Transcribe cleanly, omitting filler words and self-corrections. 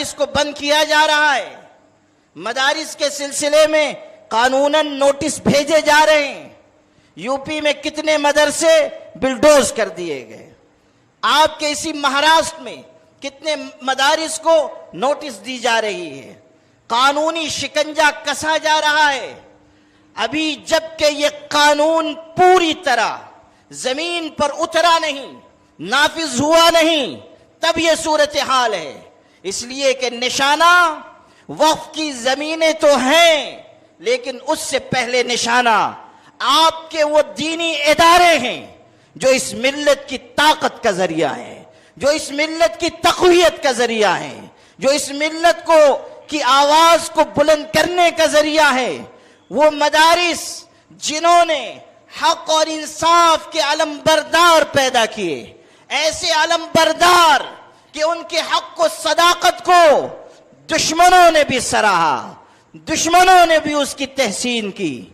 مدارس کو بند کیا جا رہا ہے، مدارس کے سلسلے میں قانوناً نوٹس بھیجے جا رہے ہیں۔ یو پی میں کتنے مدرسے بلڈوز کر دیے گئے، آپ کے اسی مہاراشٹر میں کتنے مدارس کو نوٹس دی جا رہی ہے، قانونی شکنجہ کسا جا رہا ہے۔ ابھی جب کہ یہ قانون پوری طرح زمین پر اترا نہیں، نافذ ہوا نہیں، تب یہ صورتحال ہے۔ اس لیے کہ نشانہ وقف کی زمینیں تو ہیں، لیکن اس سے پہلے نشانہ آپ کے وہ دینی ادارے ہیں جو اس ملت کی طاقت کا ذریعہ ہے، جو اس ملت کی تقویت کا ذریعہ ہے، جو اس ملت کو کی آواز کو بلند کرنے کا ذریعہ ہے۔ وہ مدارس جنہوں نے حق اور انصاف کے علم بردار پیدا کیے، ایسے علم بردار کہ ان کے حق و صداقت کو دشمنوں نے بھی سراہا، دشمنوں نے بھی اس کی تحسین کی۔